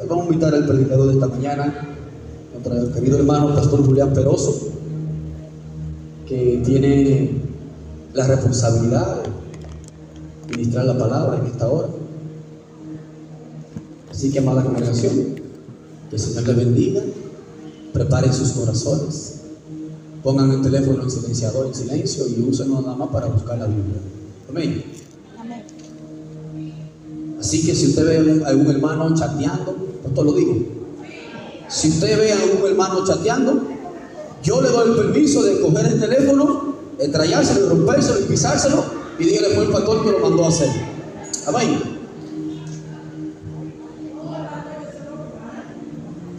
Vamos a invitar al predicador de esta mañana, nuestro querido hermano Pastor Julián Peroso, que tiene la responsabilidad de ministrar la palabra en esta hora. Así que, amada congregación, que el Señor les bendiga. Preparen sus corazones, pongan el teléfono en silenciador, en silencio, y úsenlo nada más para buscar la Biblia. Amén. Amén. Así que si usted ve a algún hermano chateando, esto lo digo, si usted ve a algún hermano chateando, yo le doy el permiso de coger el teléfono, estrellárselo, rompérselo y pisárselo, y dígale fue el pastor que lo mandó a hacer. Amén.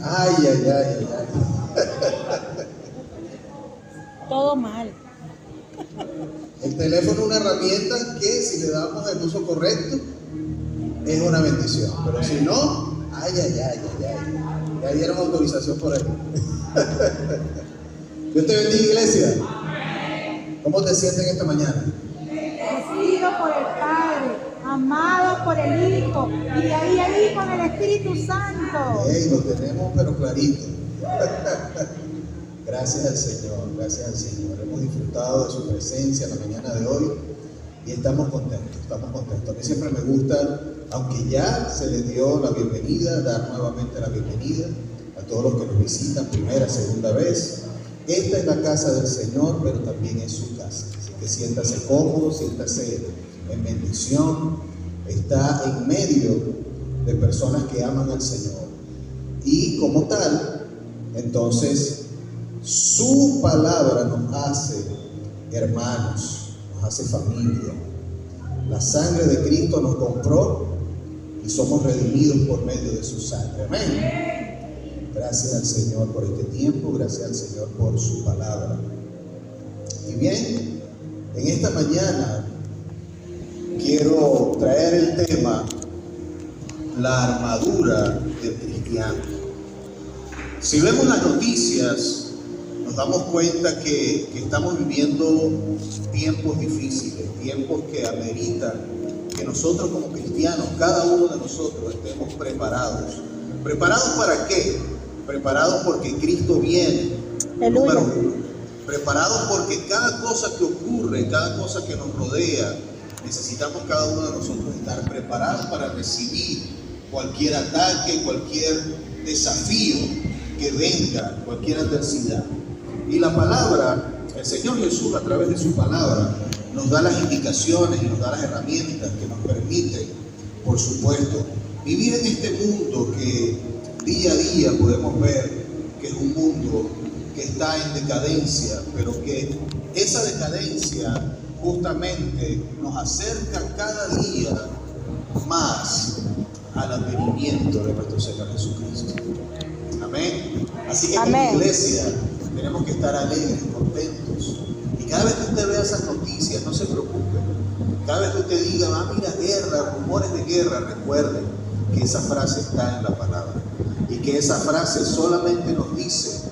Ay, ay, ay, ay, ay. Todo mal. El teléfono es una herramienta que, si le damos el uso correcto, es una bendición. Pero si no, ay, ay, ay, ay, ay. Ya dieron autorización por ahí. Dios te bendiga, iglesia. ¿Cómo te sientes esta mañana? Bendecido por el Padre, amado por el Hijo, y de ahí con el Espíritu Santo. Hey, lo tenemos pero clarito. Gracias al Señor, gracias al Señor. Hemos disfrutado de su presencia en la mañana de hoy y estamos contentos, estamos contentos. A mí siempre me gusta, aunque ya se les dio la bienvenida, dar nuevamente la bienvenida a todos los que nos visitan primera, segunda vez. Esta es la casa del Señor, pero también es su casa. Así que siéntase cómodo, siéntase en bendición. Está en medio de personas que aman al Señor. Y como tal, entonces, su palabra nos hace hermanos, nos hace familia. La sangre de Cristo nos compró y somos redimidos por medio de su sangre. Amén. Gracias al Señor por este tiempo, gracias al Señor por su palabra. Y bien, en esta mañana quiero traer el tema, la armadura del cristiano. Si vemos las noticias, nos damos cuenta que estamos viviendo tiempos difíciles, tiempos que ameritan que nosotros como cristianos, cada uno de nosotros, estemos preparados. ¿Preparados para qué? Preparados porque Cristo viene, número uno. Preparados porque cada cosa que ocurre, cada cosa que nos rodea, necesitamos cada uno de nosotros estar preparados para recibir cualquier ataque, cualquier desafío que venga, cualquier adversidad. Y la palabra, el Señor Jesús a través de su palabra nos da las indicaciones y nos da las herramientas que nos permiten, por supuesto, vivir en este mundo que día a día podemos ver que es un mundo que está en decadencia, pero que esa decadencia justamente nos acerca cada día más al advenimiento de nuestro Señor Jesucristo. Amén. Así que como iglesia tenemos que estar alegres, contentos. Y cada vez que usted vea esas noticias, no se preocupe. Cada vez que usted diga, mira, guerra, rumores de guerra, recuerden que esa frase está en la palabra. Y que esa frase solamente nos dice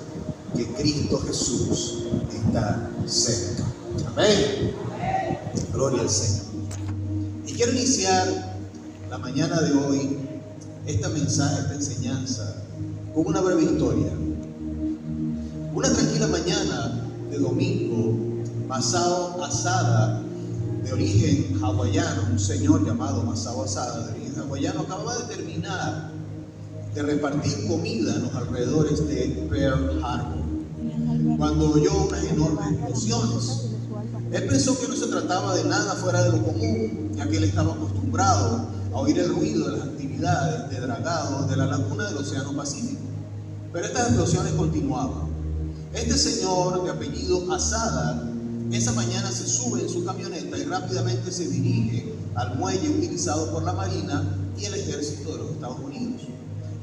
que Cristo Jesús está cerca. Amén. Gloria al Señor. Y quiero iniciar la mañana de hoy esta mensaje, esta enseñanza, con una breve historia. Una tranquila mañana de domingo, Masao Asada, de origen hawaiano, un señor llamado Masao Asada, de origen hawaiano, acababa de terminar de repartir comida en los alrededores de Pearl Harbor, cuando oyó unas enormes explosiones. Él pensó que no se trataba de nada fuera de lo común, ya que él estaba acostumbrado a oír el ruido de las actividades de dragado de la laguna del Océano Pacífico. Pero estas explosiones continuaban. Este señor de apellido Asada, esa mañana se sube en su camioneta y rápidamente se dirige al muelle utilizado por la Marina y el Ejército de los Estados Unidos.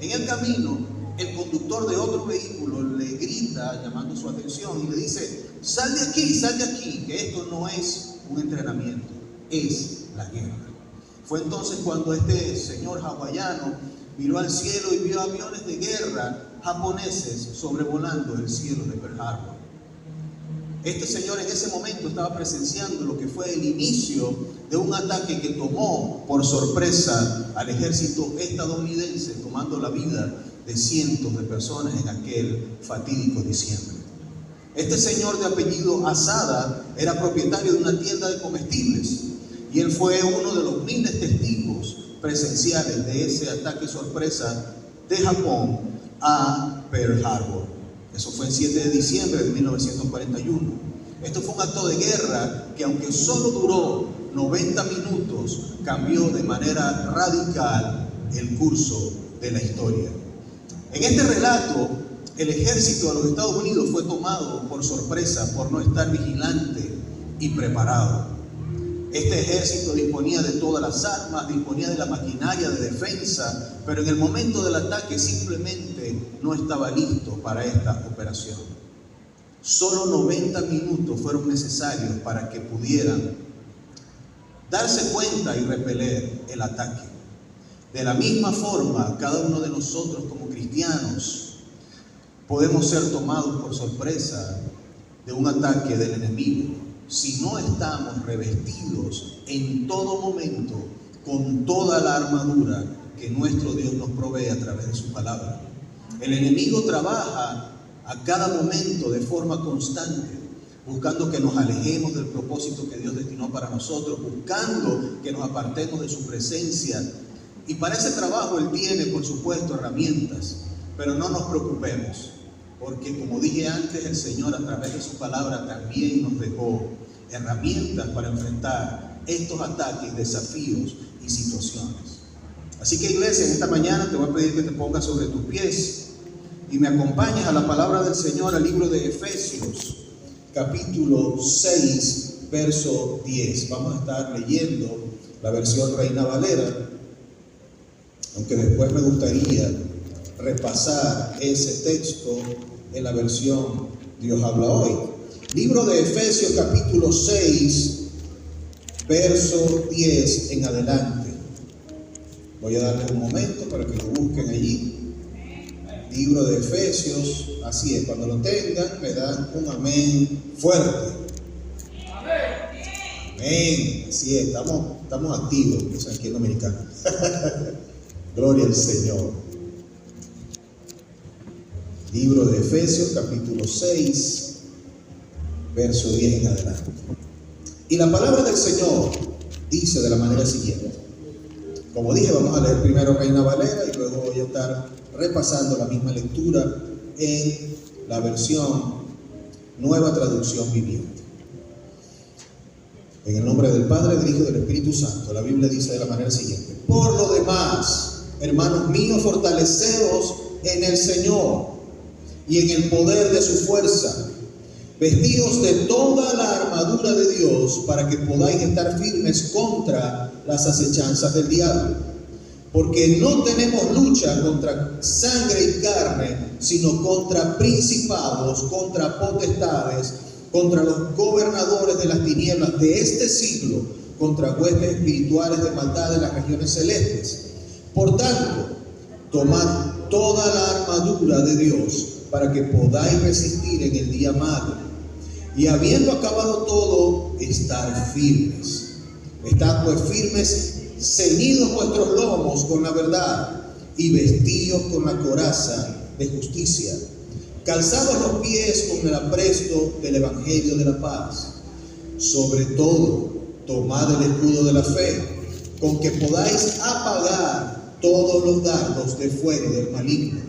En el camino, el conductor de otro vehículo le grita, llamando su atención, y le dice: sal de aquí, que esto no es un entrenamiento, es la guerra. Fue entonces cuando este señor hawaiano miró al cielo y vio aviones de guerra japoneses sobrevolando el cielo de Pearl Harbor. Este señor en ese momento estaba presenciando lo que fue el inicio de un ataque que tomó por sorpresa al ejército estadounidense, tomando la vida de cientos de personas en aquel fatídico diciembre. Este señor de apellido Asada era propietario de una tienda de comestibles y él fue uno de los miles testigos presenciales de ese ataque sorpresa de Japón a Pearl Harbor. Eso fue el 7 de diciembre de 1941. Esto fue un acto de guerra que, aunque solo duró 90 minutos, cambió de manera radical el curso de la historia. En este relato, el ejército de los Estados Unidos fue tomado por sorpresa por no estar vigilante y preparado. Este ejército disponía de todas las armas, disponía de la maquinaria de defensa, pero en el momento del ataque simplemente no estaba listo para esta operación. Solo 90 minutos fueron necesarios para que pudieran darse cuenta y repeler el ataque. De la misma forma, cada uno de nosotros como cristianos podemos ser tomados por sorpresa de un ataque del enemigo si no estamos revestidos en todo momento con toda la armadura que nuestro Dios nos provee a través de su palabra. El enemigo trabaja a cada momento de forma constante, buscando que nos alejemos del propósito que Dios destinó para nosotros, buscando que nos apartemos de su presencia. Y para ese trabajo Él tiene, por supuesto, herramientas, pero no nos preocupemos, porque como dije antes, el Señor a través de su palabra también nos dejó herramientas para enfrentar estos ataques, desafíos y situaciones. Así que, iglesia, en esta mañana te voy a pedir que te pongas sobre tus pies y me acompañes a la palabra del Señor, al libro de Efesios, capítulo 6, verso 10. Vamos a estar leyendo la versión Reina Valera, aunque después me gustaría repasar ese texto en la versión Dios habla hoy. Libro de Efesios, capítulo 6, verso 10 en adelante. Voy a darles un momento para que lo busquen allí. Libro de Efesios, así es, cuando lo tengan me dan un amén fuerte. Amén, así es, estamos activos, eso aquí en Dominicano. Gloria al Señor. Libro de Efesios, capítulo 6, verso 10 en adelante. Y la palabra del Señor dice de la manera siguiente. Como dije, vamos a leer primero Reina Valera y luego voy a estar repasando la misma lectura en la versión Nueva Traducción Viviente. En el nombre del Padre, del Hijo y del Espíritu Santo. La Biblia dice de la manera siguiente: por lo demás, hermanos míos, fortaleceos en el Señor y en el poder de su fuerza, vestidos de toda la armadura de Dios para que podáis estar firmes contra las acechanzas del diablo. Porque no tenemos lucha contra sangre y carne, sino contra principados, contra potestades, contra los gobernadores de las tinieblas de este siglo, contra huestes espirituales de maldad en las regiones celestes. Por tanto, tomad toda la armadura de Dios para que podáis resistir en el día malo. Y habiendo acabado todo, estar firmes. Estad pues firmes, ceñidos vuestros lomos con la verdad y vestidos con la coraza de justicia, calzados los pies con el apresto del evangelio de la paz. Sobre todo, tomad el escudo de la fe, con que podáis apagar todos los dardos de fuego del maligno,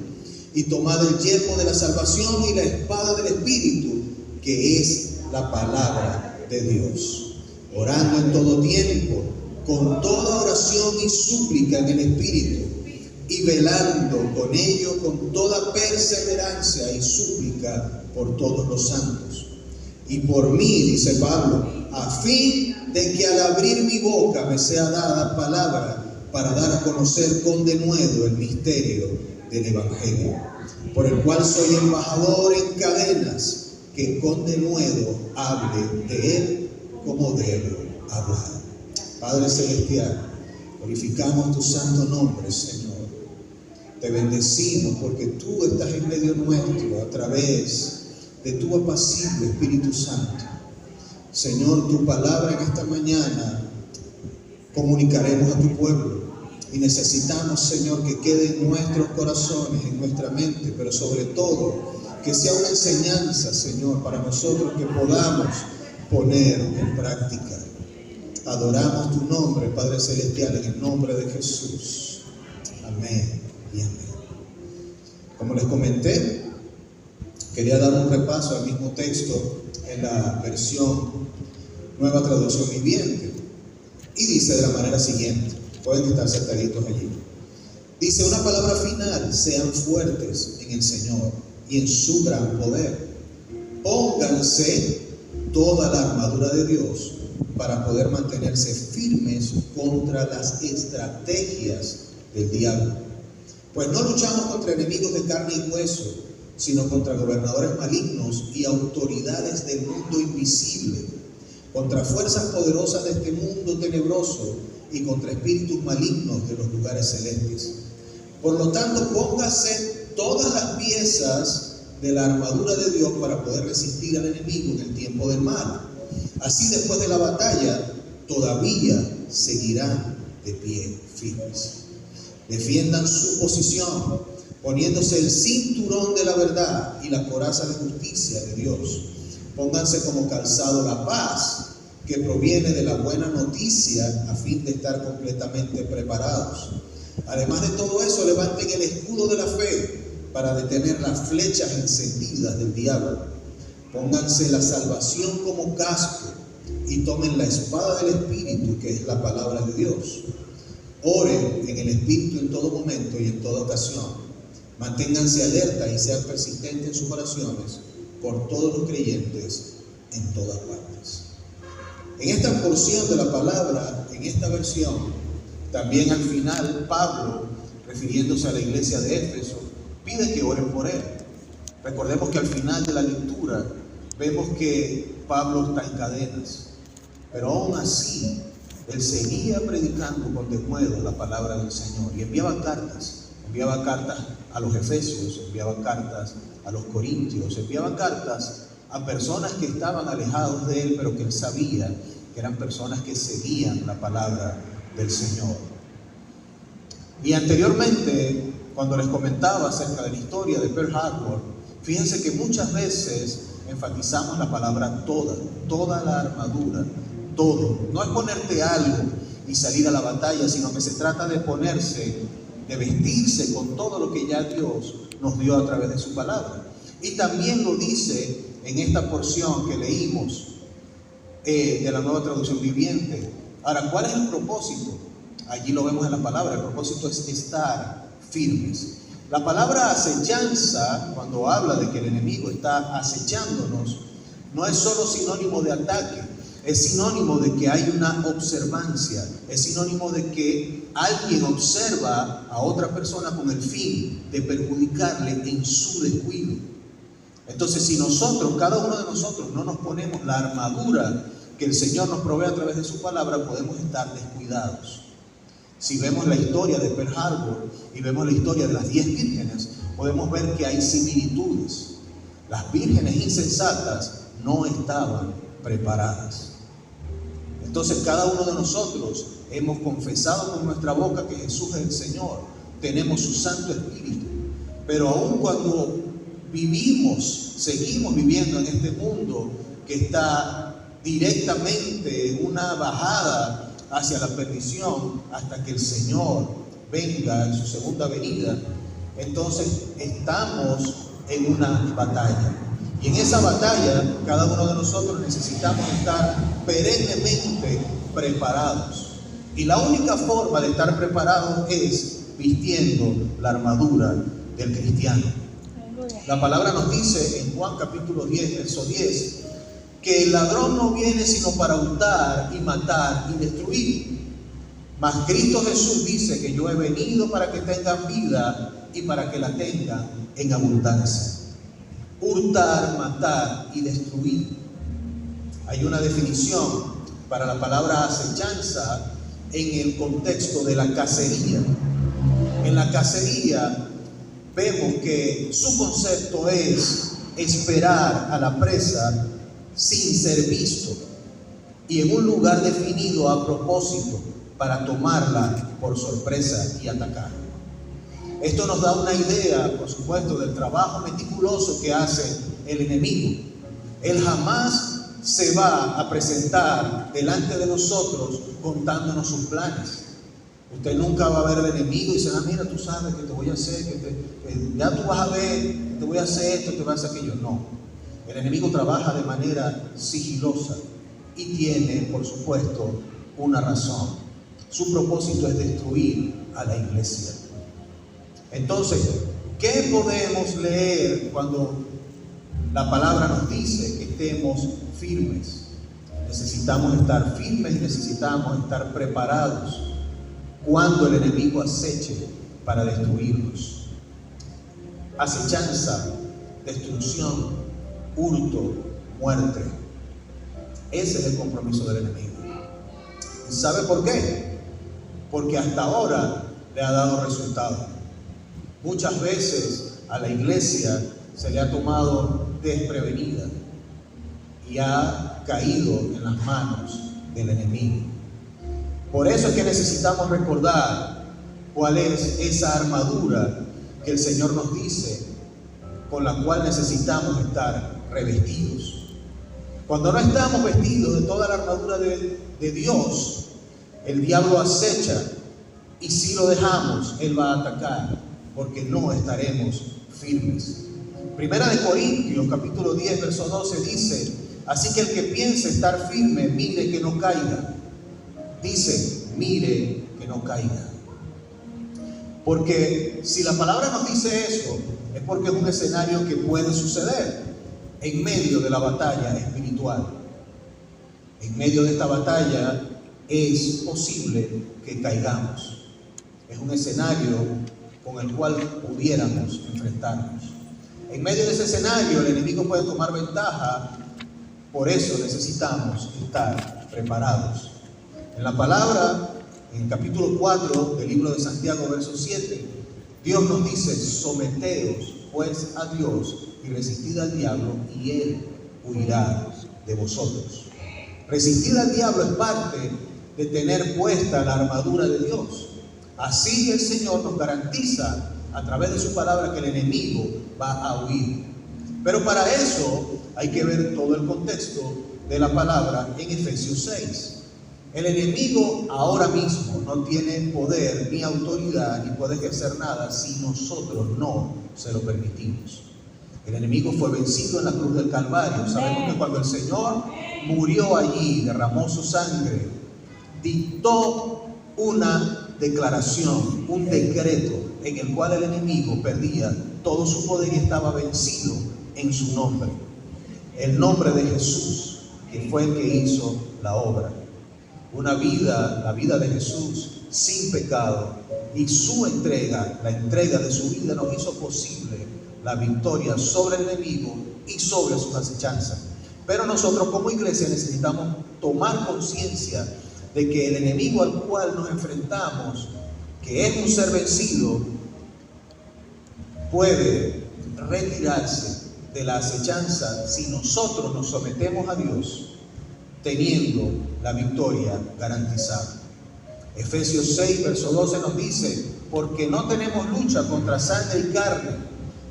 y tomad el yelmo de la salvación y la espada del Espíritu, que es la palabra de Dios, orando en todo tiempo, con toda oración y súplica en el Espíritu, y velando con ello con toda perseverancia y súplica por todos los santos. Y por mí, dice Pablo, a fin de que al abrir mi boca me sea dada palabra para dar a conocer con denuedo el misterio del Evangelio, por el cual soy embajador en cadenas, que con denuedo hable de él como debo hablar. Padre Celestial, glorificamos tu santo nombre, Señor. Te bendecimos porque tú estás en medio nuestro a través de tu apacible Espíritu Santo. Señor, tu palabra en esta mañana comunicaremos a tu pueblo y necesitamos, Señor, que quede en nuestros corazones, en nuestra mente, pero sobre todo que sea una enseñanza, Señor, para nosotros que podamos poner en práctica. Adoramos tu nombre, Padre Celestial, en el nombre de Jesús. Amén y amén. Como les comenté, quería dar un repaso al mismo texto en la versión Nueva Traducción Viviente. Y dice de la manera siguiente, pueden estar sentaditos allí. Dice una palabra final: sean fuertes en el Señor y en su gran poder. Pónganse toda la armadura de Dios para poder mantenerse firmes contra las estrategias del diablo. Pues no luchamos contra enemigos de carne y hueso, sino contra gobernadores malignos y autoridades del mundo invisible, contra fuerzas poderosas de este mundo tenebroso y contra espíritus malignos de los lugares celestes. Por lo tanto, póngase todas las piezas de la armadura de Dios para poder resistir al enemigo en el tiempo del mal. Así, después de la batalla, todavía seguirán de pie firmes. Defiendan su posición, poniéndose el cinturón de la verdad y la coraza de justicia de Dios. Pónganse como calzado la paz, que proviene de la buena noticia, a fin de estar completamente preparados. Además de todo eso, levanten el escudo de la fe para detener las flechas encendidas del diablo. Pónganse la salvación como casco y tomen la espada del Espíritu, que es la palabra de Dios. Oren en el Espíritu en todo momento y en toda ocasión. Manténganse alerta y sean persistentes en sus oraciones por todos los creyentes en todas partes. En esta porción de la palabra, en esta versión, también al final Pablo, refiriéndose a la iglesia de Éfeso, pide que oren por él. Recordemos que al final de la lectura vemos que Pablo está en cadenas, pero aún así él seguía predicando con denuedo la palabra del Señor y enviaba cartas a los efesios, enviaba cartas a los corintios, enviaba cartas a personas que estaban alejados de él, pero que él sabía que eran personas que seguían la palabra del Señor. Y anteriormente, cuando les comentaba acerca de la historia de Pearl Harbor, fíjense que muchas veces enfatizamos la palabra toda la armadura, todo. No es ponerte algo y salir a la batalla, sino que se trata de ponerse, de vestirse con todo lo que ya Dios nos dio a través de su palabra. Y también lo dice en esta porción que leímos de la Nueva Traducción Viviente. Ahora, ¿cuál es el propósito? Allí lo vemos en la palabra. El propósito es estar firmes. La palabra acechanza, cuando habla de que el enemigo está acechándonos, no es solo sinónimo de ataque, es sinónimo de que hay una observancia, es sinónimo de que alguien observa a otra persona con el fin de perjudicarle en su descuido. Entonces, si nosotros, cada uno de nosotros, no nos ponemos la armadura que el Señor nos provee a través de su palabra, podemos estar descuidados. Si vemos la historia de Pearl Harbor y vemos la historia de las 10 vírgenes, podemos ver que hay similitudes. Las vírgenes insensatas no estaban preparadas. Entonces, cada uno de nosotros hemos confesado con nuestra boca que Jesús es el Señor, tenemos su Santo Espíritu, pero aun cuando seguimos viviendo en este mundo que está directamente en una bajada hacia la perdición hasta que el Señor venga en su segunda venida, entonces estamos en una batalla. Y en esa batalla, cada uno de nosotros necesitamos estar perennemente preparados. Y la única forma de estar preparados es vistiendo la armadura del cristiano. La palabra nos dice en Juan capítulo 10, verso 10, que el ladrón no viene sino para hurtar y matar y destruir. Mas Cristo Jesús dice que yo he venido para que tengan vida y para que la tengan en abundancia. Hurtar, matar y destruir. Hay una definición para la palabra acechanza en el contexto de la cacería. En la cacería vemos que su concepto es esperar a la presa sin ser visto y en un lugar definido a propósito para tomarla por sorpresa y atacar. Esto nos da una idea, por supuesto, del trabajo meticuloso que hace el enemigo. Él jamás se va a presentar delante de nosotros contándonos sus planes. Usted nunca va a ver al enemigo y dice, mira, tú sabes que te voy a hacer, ya tú vas a ver, te voy a hacer esto, te vas a hacer aquello. No, el enemigo trabaja de manera sigilosa y tiene, por supuesto, una razón. Su propósito es destruir a la iglesia. Entonces, ¿qué podemos leer cuando la palabra nos dice que estemos firmes? Necesitamos estar firmes y necesitamos estar preparados cuando el enemigo aceche para destruirnos. Acechanza, destrucción, hurto, muerte. Ese es el compromiso del enemigo. ¿Y sabe por qué? Porque hasta ahora le ha dado resultado. Muchas veces a la iglesia se le ha tomado desprevenida y ha caído en las manos del enemigo. Por eso es que necesitamos recordar cuál es esa armadura que el Señor nos dice con la cual necesitamos estar revestidos. Cuando no estamos vestidos de toda la armadura de Dios, el diablo acecha y si lo dejamos, él va a atacar porque no estaremos firmes. Primera de Corintios, capítulo 10, verso 12 dice: así que el que piense estar firme, mire que no caiga. Dice, mire que no caiga. Porque si la palabra nos dice eso, es porque es un escenario que puede suceder en medio de la batalla espiritual. En medio de esta batalla es posible que caigamos. Es un escenario con el cual pudiéramos enfrentarnos. En medio de ese escenario el enemigo puede tomar ventaja. Por eso necesitamos estar preparados. En la palabra, en el capítulo 4 del libro de Santiago, verso 7, Dios nos dice: someteos pues a Dios y resistid al diablo y él huirá de vosotros. Resistir al diablo es parte de tener puesta la armadura de Dios. Así el Señor nos garantiza a través de su palabra que el enemigo va a huir. Pero para eso hay que ver todo el contexto de la palabra en Efesios 6. El enemigo ahora mismo no tiene poder ni autoridad ni puede ejercer nada si nosotros no se lo permitimos. El enemigo fue vencido en la cruz del Calvario. Sabemos que cuando el Señor murió allí, derramó su sangre, dictó una declaración, un decreto en el cual el enemigo perdía todo su poder y estaba vencido en su nombre. El nombre de Jesús, que fue el que hizo la obra. Una vida, la vida de Jesús sin pecado, y su entrega, la entrega de su vida nos hizo posible la victoria sobre el enemigo y sobre sus acechanzas. Pero nosotros como iglesia necesitamos tomar conciencia de que el enemigo al cual nos enfrentamos, que es un ser vencido, puede retirarse de la acechanza si nosotros nos sometemos a Dios, teniendo la victoria garantizada. Efesios 6, verso 12 nos dice: porque no tenemos lucha contra sangre y carne,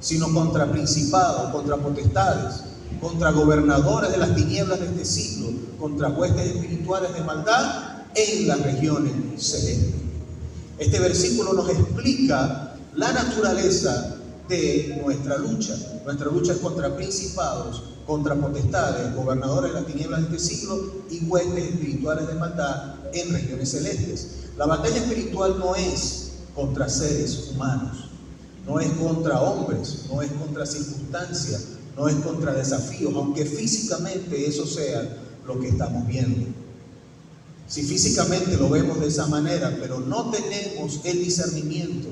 sino contra principados, contra potestades, contra gobernadores de las tinieblas de este siglo, contra huestes espirituales de maldad en las regiones celestes. Este versículo nos explica la naturaleza de nuestra lucha. Nuestra lucha es contra principados, contra potestades, gobernadores de las tinieblas de este siglo y huestes espirituales de maldad en regiones celestes. La batalla espiritual no es contra seres humanos, no es contra hombres, no es contra circunstancias, no es contra desafíos, aunque físicamente eso sea lo que estamos viendo. Si físicamente lo vemos de esa manera, pero no tenemos el discernimiento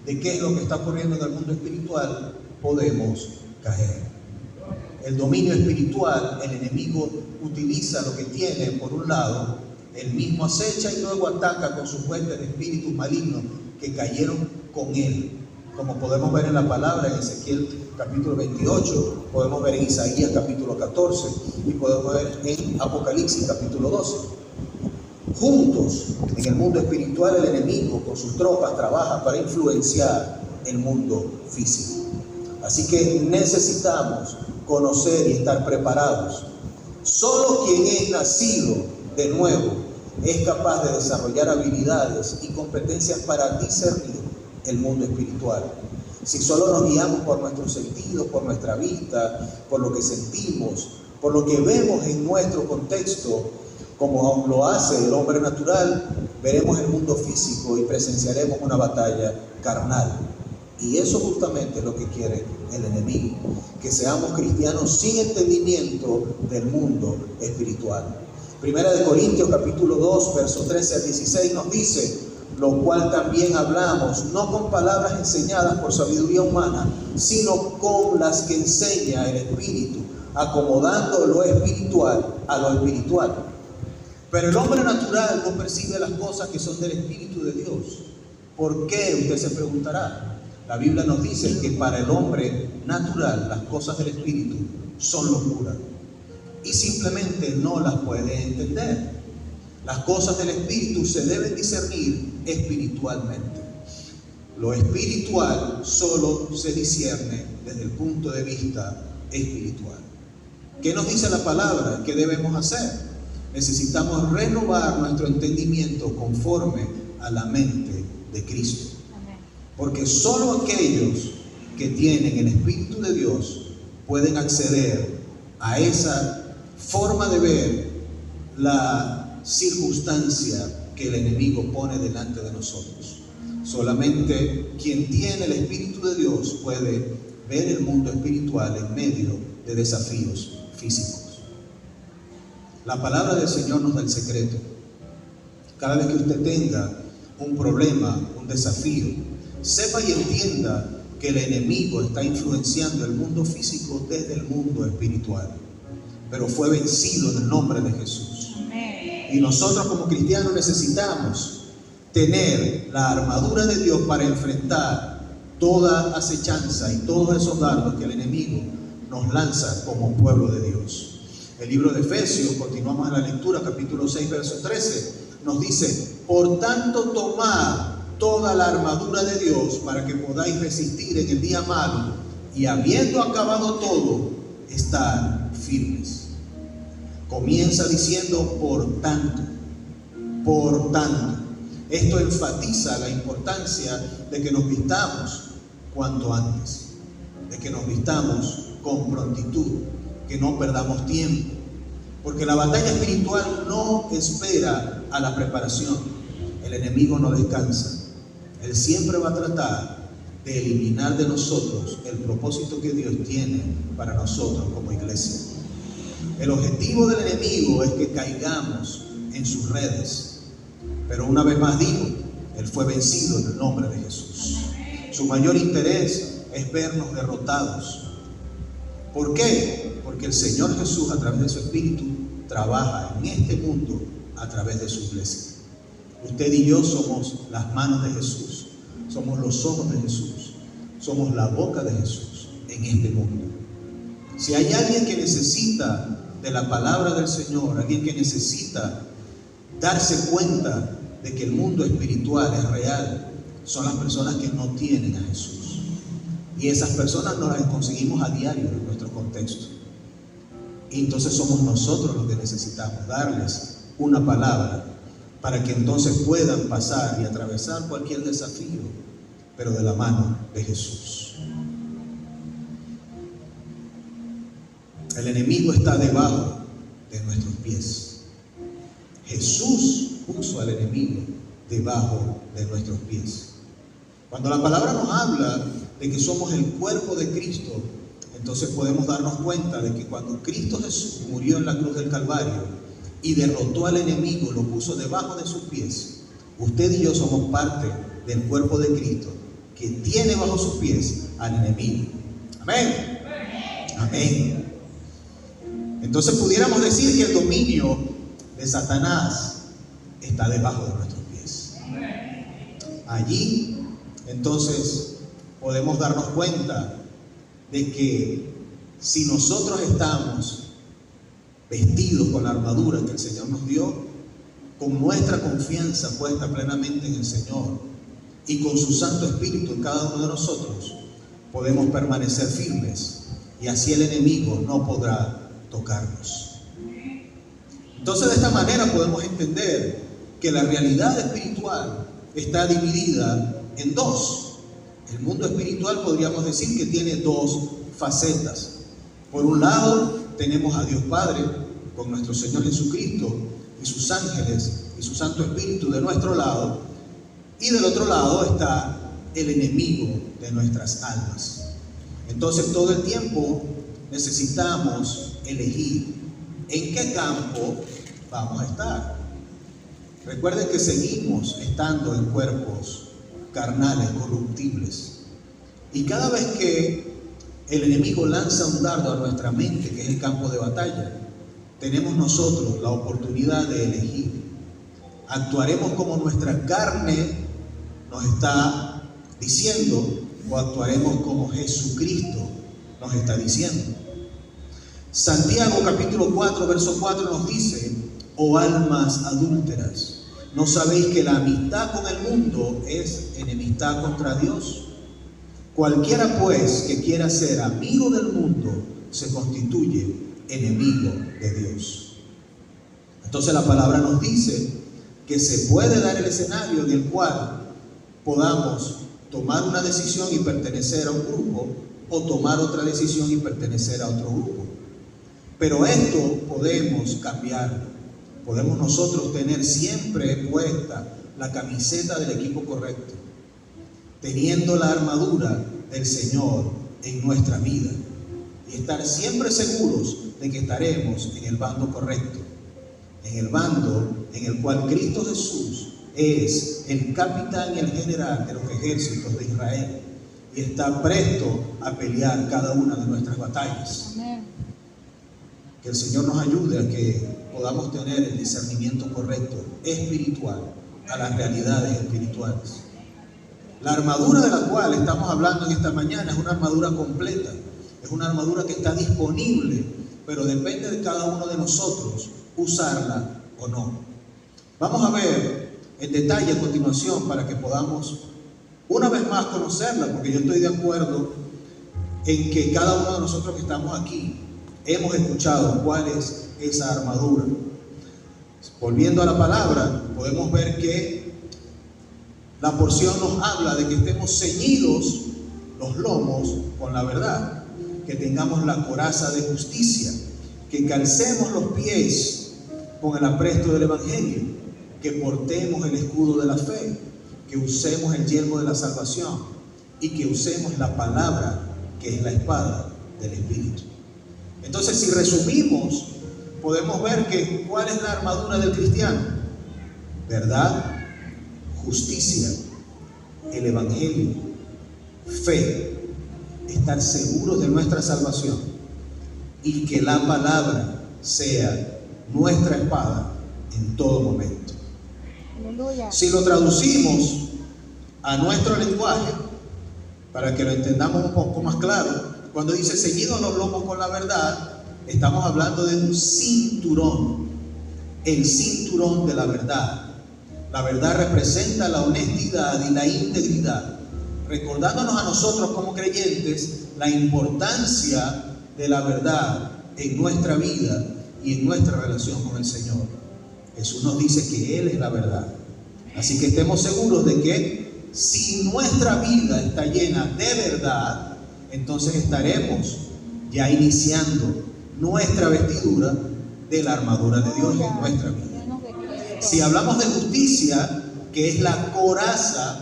de qué es lo que está ocurriendo en el mundo espiritual, podemos caer. El dominio espiritual, el enemigo utiliza lo que tiene, por un lado, él mismo acecha y luego ataca con sus huestes de espíritus malignos que cayeron con él. como podemos ver en la palabra en Ezequiel capítulo 28, podemos ver en Isaías capítulo 14 y podemos ver en Apocalipsis capítulo 12. Juntos, en el mundo espiritual, el enemigo con sus tropas trabaja para influenciar el mundo físico. Así que necesitamos conocer y estar preparados. Solo quien es nacido de nuevo es capaz de desarrollar habilidades y competencias para discernir el mundo espiritual. Si solo nos guiamos por nuestros sentidos, por nuestra vista, por lo que sentimos, por lo que vemos en nuestro contexto, como lo hace el hombre natural, veremos el mundo físico y presenciaremos una batalla carnal. Y eso justamente es lo que quiere el enemigo, que seamos cristianos sin entendimiento del mundo espiritual. Primera de Corintios capítulo 2, versos 13 al 16 nos dice: lo cual también hablamos, no con palabras enseñadas por sabiduría humana, sino con las que enseña el Espíritu, acomodando lo espiritual a lo espiritual. Pero el hombre natural no percibe las cosas que son del Espíritu de Dios. ¿Por qué? Usted se preguntará. La Biblia nos dice que para el hombre natural las cosas del Espíritu son locura y simplemente no las puede entender. Las cosas del Espíritu se deben discernir espiritualmente. Lo espiritual solo se discierne desde el punto de vista espiritual. ¿Qué nos dice la palabra? ¿Qué debemos hacer? Necesitamos renovar nuestro entendimiento conforme a la mente de Cristo. Porque solo aquellos que tienen el Espíritu de Dios pueden acceder a esa forma de ver la circunstancia que el enemigo pone delante de nosotros. Solamente quien tiene el Espíritu de Dios puede ver el mundo espiritual en medio de desafíos físicos. La palabra del Señor nos da el secreto. Cada vez que usted tenga un problema, un desafío, sepa y entienda que el enemigo está influenciando el mundo físico desde el mundo espiritual, pero fue vencido en el nombre de Jesús. Amén. Y nosotros como cristianos necesitamos tener la armadura de Dios para enfrentar toda acechanza y todos esos dardos que el enemigo nos lanza como pueblo de Dios. El libro de Efesios, continuamos en la lectura, capítulo 6, verso 13, nos dice: por tanto, tomad toda la armadura de Dios para que podáis resistir en el día malo y habiendo acabado todo, estar firmes. Comienza diciendo por tanto, por tanto. Esto enfatiza la importancia de que nos vistamos cuanto antes, de que nos vistamos con prontitud, que no perdamos tiempo, porque la batalla espiritual no espera a la preparación. El enemigo no descansa. Él siempre va a tratar de eliminar de nosotros el propósito que Dios tiene para nosotros como iglesia. El objetivo del enemigo es que caigamos en sus redes. Pero una vez más digo, Él fue vencido en el nombre de Jesús. Su mayor interés es vernos derrotados. ¿Por qué? Porque el Señor Jesús, a través de su Espíritu, trabaja en este mundo a través de su iglesia. Usted y yo somos las manos de Jesús, somos los ojos de Jesús, somos la boca de Jesús en este mundo. Si hay alguien que necesita de la palabra del Señor, alguien que necesita darse cuenta de que el mundo espiritual es real, son las personas que no tienen a Jesús. Y esas personas no las conseguimos a diario en nuestro contexto. Y entonces somos nosotros los que necesitamos darles una palabra para que entonces puedan pasar y atravesar cualquier desafío, pero de la mano de Jesús. El enemigo está debajo de nuestros pies. Jesús puso al enemigo debajo de nuestros pies. Cuando la palabra nos habla de que somos el cuerpo de Cristo, entonces podemos darnos cuenta de que cuando Cristo Jesús murió en la cruz del Calvario y derrotó al enemigo, lo puso debajo de sus pies, usted y yo somos parte del cuerpo de Cristo que tiene bajo sus pies al enemigo. Amén. Amén. Entonces pudiéramos decir que el dominio de Satanás está debajo de nuestros pies. Allí, entonces, podemos darnos cuenta de que si nosotros estamos vestidos con la armadura que el Señor nos dio, con nuestra confianza puesta plenamente en el Señor y con su Santo Espíritu en cada uno de nosotros, podemos permanecer firmes y así el enemigo no podrá tocarnos. Entonces, de esta manera podemos entender que la realidad espiritual está dividida en dos. El mundo espiritual podríamos decir que tiene dos facetas. Por un lado tenemos a Dios Padre con nuestro Señor Jesucristo y sus ángeles y su Santo Espíritu de nuestro lado, y del otro lado está el enemigo de nuestras almas. Entonces todo el tiempo necesitamos elegir en qué campo vamos a estar. Recuerden que seguimos estando en cuerpos carnales, corruptibles, y cada vez que el enemigo lanza un dardo a nuestra mente, que es el campo de batalla, tenemos nosotros la oportunidad de elegir. ¿Actuaremos como nuestra carne nos está diciendo o actuaremos como Jesucristo nos está diciendo? Santiago capítulo 4 verso 4 nos dice: oh almas adúlteras, ¿no sabéis que la amistad con el mundo es enemistad contra Dios? Cualquiera pues que quiera ser amigo del mundo se constituye enemigo de Dios. Entonces la palabra nos dice que se puede dar el escenario en el cual podamos tomar una decisión y pertenecer a un grupo, o tomar otra decisión y pertenecer a otro grupo. Pero esto podemos cambiar. Podemos nosotros tener siempre puesta la camiseta del equipo correcto, teniendo la armadura del Señor en nuestra vida, y estar siempre seguros de que estaremos en el bando correcto, en el bando en el cual Cristo Jesús es el capitán y el general de los ejércitos de Israel, y está presto a pelear cada una de nuestras batallas. Amén. Que el Señor nos ayude a que podamos tener el discernimiento correcto espiritual a las realidades espirituales. La armadura de la cual estamos hablando en esta mañana es una armadura completa, es una armadura que está disponible, pero depende de cada uno de nosotros usarla o no. Vamos a ver en detalle a continuación para que podamos una vez más conocerla, porque yo estoy de acuerdo en que cada uno de nosotros que estamos aquí hemos escuchado cuál es esa armadura. Volviendo a la palabra, podemos ver que la porción nos habla de que estemos ceñidos los lomos con la verdad, que tengamos la coraza de justicia, que calcemos los pies con el apresto del evangelio, que portemos el escudo de la fe, que usemos el yelmo de la salvación y que usemos la palabra, que es la espada del Espíritu. Entonces, si resumimos, podemos ver que ¿cuál es la armadura del cristiano? Verdad, justicia, el evangelio, fe, estar seguros de nuestra salvación, y que la palabra sea nuestra espada en todo momento. Aleluya. Si lo traducimos a nuestro lenguaje, para que lo entendamos un poco más claro, cuando dice ceñidos los lomos con la verdad, estamos hablando de un cinturón, el cinturón de la verdad. La verdad representa la honestidad y la integridad, recordándonos a nosotros como creyentes la importancia de la verdad en nuestra vida y en nuestra relación con el Señor. Jesús nos dice que Él es la verdad. Así que estemos seguros de que si nuestra vida está llena de verdad, entonces estaremos ya iniciando nuestra vestidura de la armadura de Dios en nuestra vida. Si hablamos de justicia, que es la coraza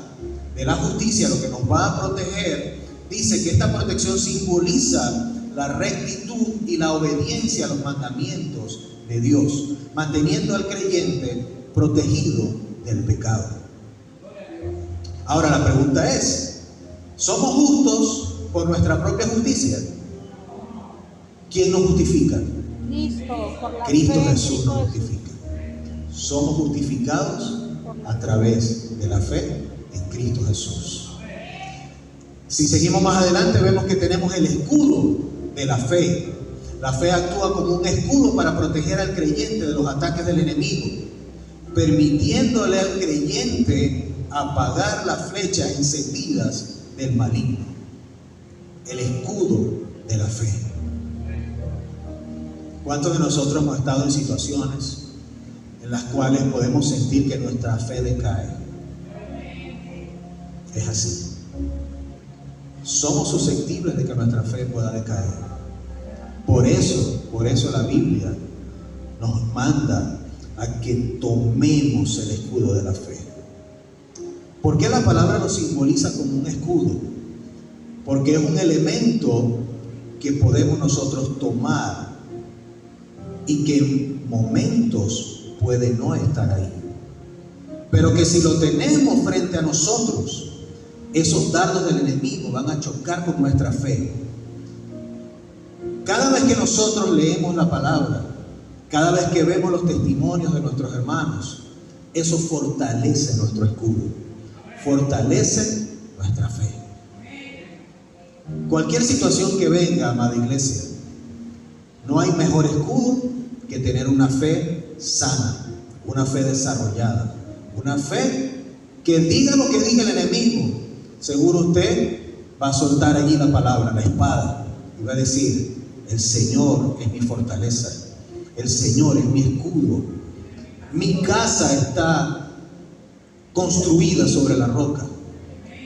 de la justicia, lo que nos va a proteger, dice que esta protección simboliza la rectitud y la obediencia a los mandamientos de Dios, manteniendo al creyente protegido del pecado. Ahora la pregunta es, ¿somos justos por nuestra propia justicia? ¿Quién nos justifica? Cristo Jesús nos justifica. Somos justificados a través de la fe en Cristo Jesús. Si seguimos más adelante, vemos que tenemos el escudo de la fe. La fe actúa como un escudo para proteger al creyente de los ataques del enemigo, permitiéndole al creyente apagar las flechas encendidas del maligno. El escudo de la fe. ¿Cuántos de nosotros hemos estado en situaciones en las cuales podemos sentir que nuestra fe decae? Es así. Somos susceptibles de que nuestra fe pueda decaer. Por eso la Biblia nos manda a que tomemos el escudo de la fe. ¿Por qué la palabra lo simboliza como un escudo? Porque es un elemento que podemos nosotros tomar y que en momentos puede no estar ahí, pero que si lo tenemos frente a nosotros, esos dardos del enemigo van a chocar con nuestra fe. Cada vez que nosotros leemos la palabra, cada vez que vemos los testimonios de nuestros hermanos, eso fortalece nuestro escudo, fortalece nuestra fe. Cualquier situación que venga, amada iglesia, no hay mejor escudo que tener una fe sana, una fe desarrollada, una fe que diga lo que diga el enemigo. Seguro usted va a soltar allí la palabra, la espada, y va a decir: el Señor es mi fortaleza, el Señor es mi escudo, mi casa está construida sobre la roca,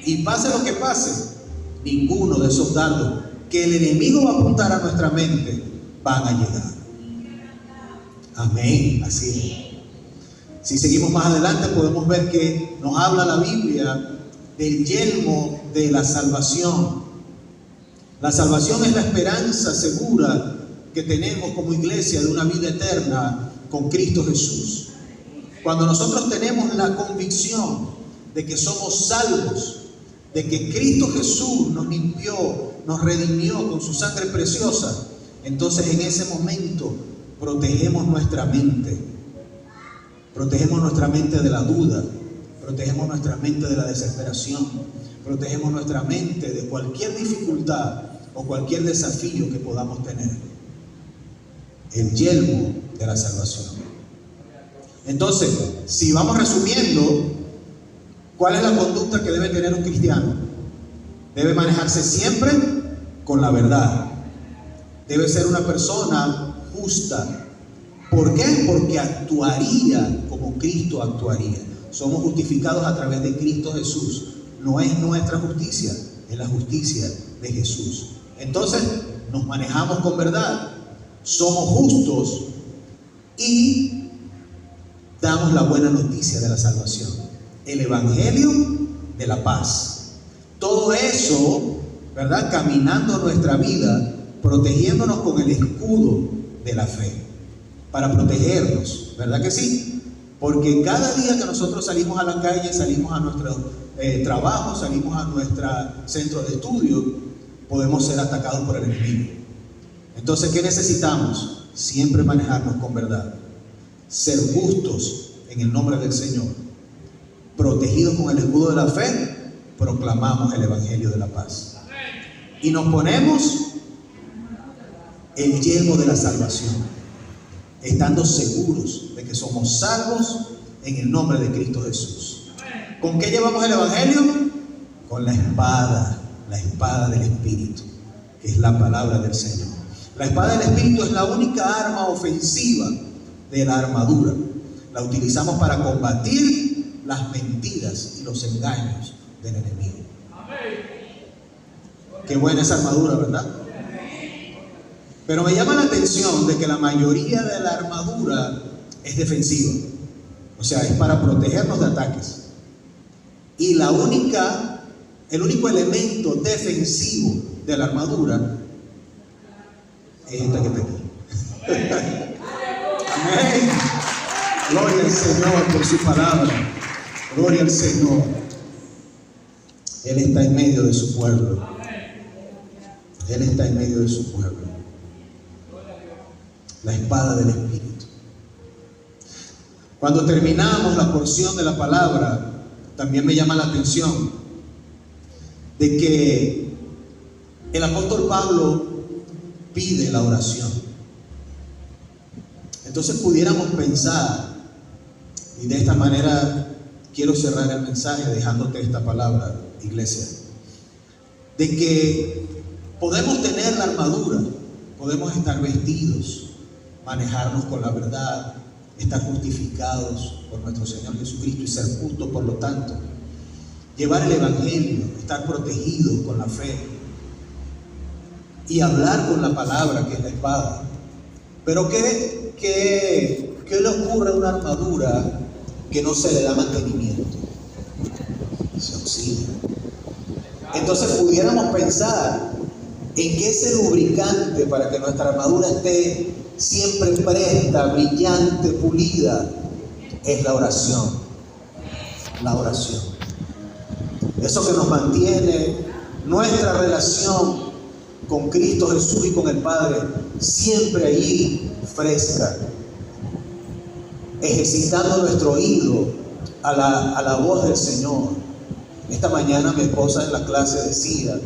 y pase lo que pase, ninguno de esos dardos que el enemigo va a apuntar a nuestra mente van a llegar. Amén, así es. Si seguimos más adelante podemos ver que nos habla la Biblia del yelmo de la salvación. La salvación es la esperanza segura que tenemos como iglesia de una vida eterna con Cristo Jesús. Cuando nosotros tenemos la convicción de que somos salvos, de que Cristo Jesús nos limpió, nos redimió con su sangre preciosa, entonces en ese momento protegemos nuestra mente de la duda, protegemos nuestra mente de la desesperación, protegemos nuestra mente de cualquier dificultad o cualquier desafío que podamos tener. El yelmo de la salvación. Entonces, si vamos resumiendo, ¿cuál es la conducta que debe tener un cristiano? Debe manejarse siempre con la verdad. Debe ser una persona justa. ¿Por qué? Porque actuaría como Cristo actuaría. Somos justificados a través de Cristo Jesús. No es nuestra justicia, es la justicia de Jesús. Entonces, nos manejamos con verdad, somos justos y damos la buena noticia de la salvación, el evangelio de la paz. Todo eso, ¿verdad? Caminando nuestra vida, protegiéndonos con el escudo de la fe, para protegernos, ¿verdad que sí? Porque cada día que nosotros salimos a la calle, salimos a nuestro trabajo, salimos a nuestro centro de estudio, podemos ser atacados por el enemigo. Entonces, ¿qué necesitamos? Siempre manejarnos con verdad, ser justos en el nombre del Señor, protegidos con el escudo de la fe, proclamamos el evangelio de la paz y nos ponemos el yelmo de la salvación, estando seguros de que somos salvos en el nombre de Cristo Jesús. ¿Con qué llevamos el evangelio? Con la espada del Espíritu, que es la palabra del Señor. La espada del Espíritu es la única arma ofensiva de la armadura. La utilizamos para combatir las mentiras y los engaños del enemigo. Qué buena esa armadura, ¿verdad? Pero me llama la atención de que la mayoría de la armadura es defensiva. O sea, es para protegernos de ataques. Y el único elemento defensivo de la armadura es esta que está aquí. Amén. Gloria al Señor por su palabra. Gloria al Señor. Él está en medio de su pueblo. Él está en medio de su pueblo. La espada del Espíritu. Cuando terminamos la porción de la palabra, también me llama la atención de que el apóstol Pablo pide la oración. Entonces pudiéramos pensar, y de esta manera quiero cerrar el mensaje dejándote esta palabra, iglesia, de que podemos tener la armadura, podemos estar vestidos, manejarnos con la verdad, estar justificados por nuestro Señor Jesucristo y ser justos, por lo tanto, llevar el evangelio, estar protegidos con la fe y hablar con la palabra que es la espada. Pero ¿qué le ocurre a una armadura que no se le da mantenimiento? Se oxida. Entonces pudiéramos pensar en que ese lubricante para que nuestra armadura esté siempre presta, brillante, pulida, es la oración. La oración. Eso que nos mantiene nuestra relación con Cristo Jesús y con el Padre siempre allí fresca, ejercitando nuestro oído a la voz del Señor. Esta mañana mi esposa en la clase decía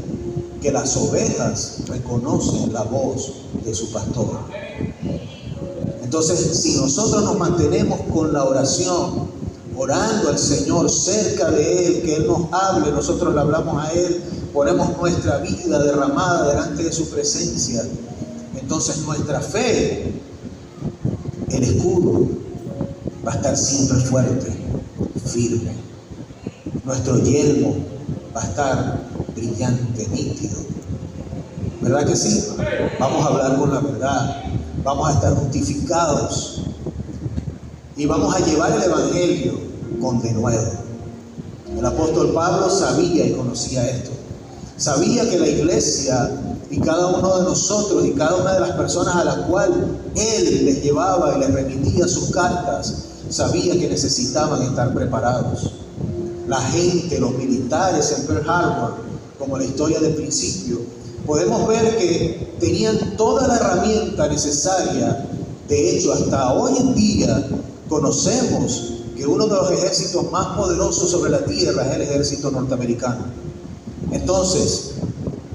que las ovejas reconocen la voz de su pastor. Entonces, si nosotros nos mantenemos con la oración, orando al Señor, cerca de Él, que Él nos hable, nosotros le hablamos a Él, ponemos nuestra vida derramada delante de su presencia, entonces nuestra fe, el escudo, va a estar siempre fuerte, firme. Nuestro yelmo va a estar brillante, nítido. ¿Verdad que sí? Vamos a hablar con la verdad, vamos a estar justificados y vamos a llevar el evangelio con denuedo. El apóstol Pablo sabía y conocía esto. Sabía que la iglesia y cada uno de nosotros y cada una de las personas a las cuales él les llevaba y les remitía sus cartas, sabía que necesitaban estar preparados. La gente, los militares en Pearl Harbor, como la historia del principio, podemos ver que tenían toda la herramienta necesaria. De hecho, hasta hoy en día conocemos que uno de los ejércitos más poderosos sobre la tierra es el ejército norteamericano. Entonces,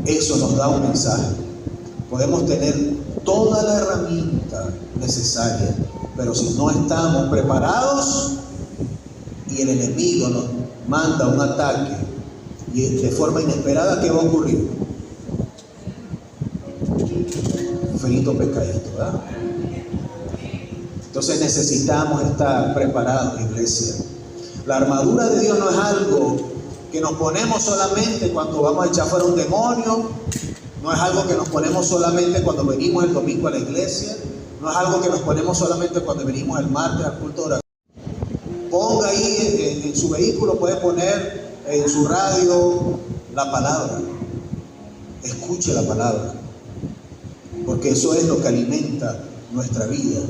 eso nos da un mensaje. Podemos tener toda la herramienta necesaria, pero si no estamos preparados y el enemigo nos manda un ataque y de forma inesperada, ¿qué va a ocurrir? Frito pescadito, ¿verdad? Entonces necesitamos estar preparados, iglesia. La armadura de Dios no es algo que nos ponemos solamente cuando vamos a echar fuera un demonio, no es algo que nos ponemos solamente cuando venimos el domingo a la iglesia, no es algo que nos ponemos solamente cuando venimos el martes al culto de oración. Ponga ahí en su vehículo, puede poner en su radio la palabra, escuche la palabra, porque eso es lo que alimenta nuestra vida.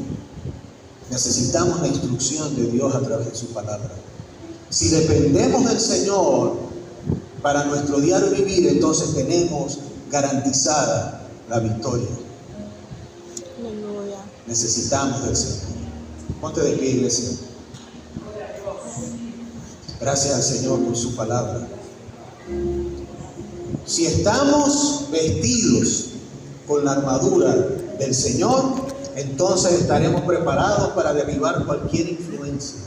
Necesitamos la instrucción de Dios a través de su palabra. Si dependemos del Señor para nuestro diario vivir, entonces tenemos garantizada la victoria. Aleluya. Necesitamos del Señor. Ponte de pie, iglesia. Gracias al Señor por su palabra. Si estamos vestidos con la armadura del Señor, entonces estaremos preparados para derribar cualquier influencia,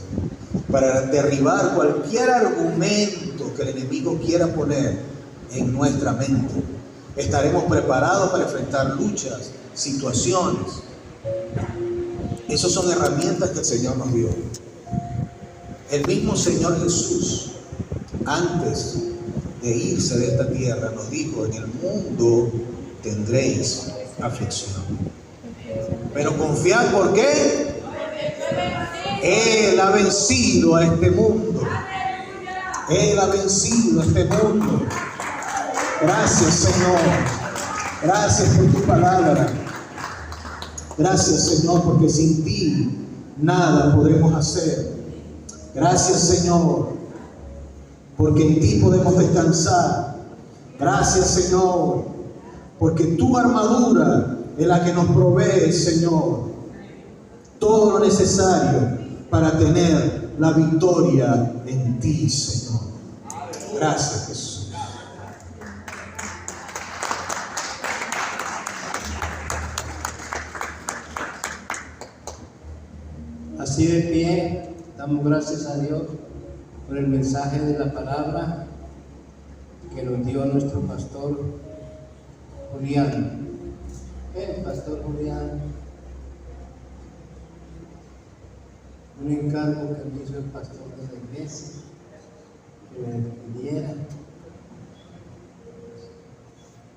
para derribar cualquier argumento que el enemigo quiera poner en nuestra mente. Estaremos preparados para enfrentar luchas, situaciones. Esas son herramientas que el Señor nos dio. El mismo Señor Jesús, antes de irse de esta tierra, nos dijo: en el mundo tendréis aflicción, pero confiad, ¿por qué? Él ha vencido a este mundo. Él ha vencido a este mundo. Gracias, Señor. Gracias por tu palabra. Gracias, Señor, porque sin ti nada podremos hacer. Gracias, Señor, porque en ti podemos descansar. Gracias, Señor, porque tu armadura es la que nos provee, Señor, todo lo necesario para tener la victoria en ti, Señor. Gracias, Jesús. Así de pie, damos gracias a Dios por el mensaje de la palabra que nos dio nuestro pastor Julián. El pastor Julián, un encargo que me hizo el pastor de la iglesia, que me defendiera.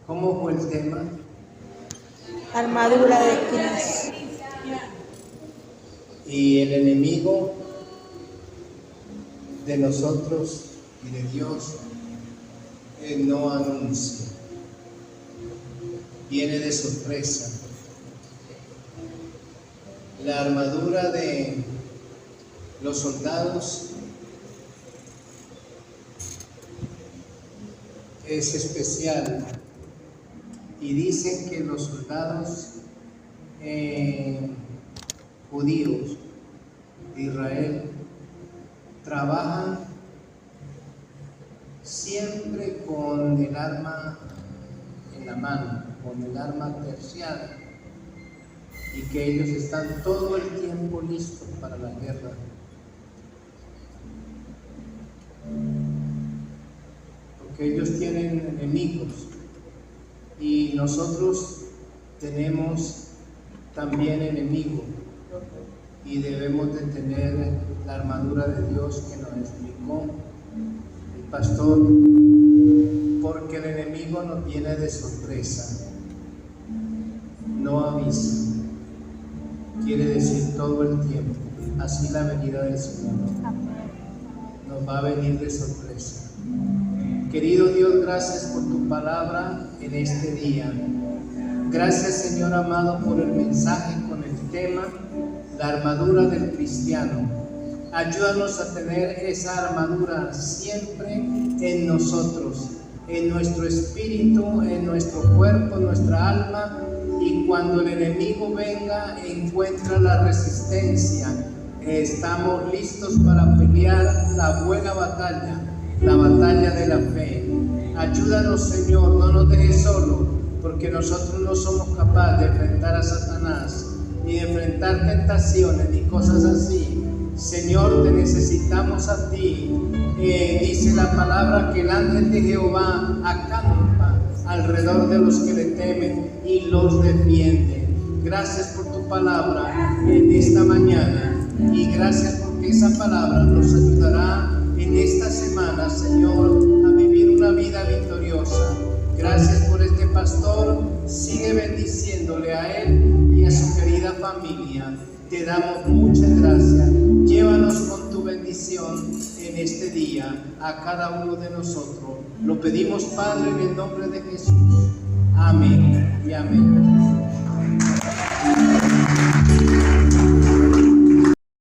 ¿Cómo fue el tema? Armadura de Cristo. Y el enemigo de nosotros y de Dios no anuncia, viene de sorpresa. La armadura de los soldados es especial y dicen que los soldados judíos de Israel trabajan siempre con el arma en la mano, con el arma terciada, y que ellos están todo el tiempo listos para la guerra. Porque ellos tienen enemigos y nosotros tenemos también enemigos, y debemos de tener la armadura de Dios que nos explicó el pastor, porque el enemigo nos viene de sorpresa, no avisa, quiere decir todo el tiempo. Así la venida del Señor nos va a venir de sorpresa. Querido Dios, gracias por tu palabra en este día. Gracias, Señor amado, por el mensaje con el tema la armadura del cristiano. Ayúdanos a tener esa armadura siempre en nosotros, en nuestro espíritu, en nuestro cuerpo, en nuestra alma, y cuando el enemigo venga, encuentra la resistencia. Estamos listos para pelear la buena batalla, la batalla de la fe. Ayúdanos, Señor, no nos dejes solo, porque nosotros no somos capaces de enfrentar a Satanás, ni de enfrentar tentaciones, ni cosas así. Señor, te necesitamos a ti. Dice la palabra que el ángel de Jehová acampa alrededor de los que le temen y los defiende. Gracias por tu palabra en esta mañana, y gracias porque esa palabra nos ayudará en esta semana, Señor, a vivir una vida victoriosa. Gracias por este pastor, sigue bendiciéndole a él y a su querida familia. Te damos muchas gracias. Llévanos con tu bendición en este día a cada uno de nosotros. Lo pedimos, Padre, en el nombre de Jesús. Amén y amén.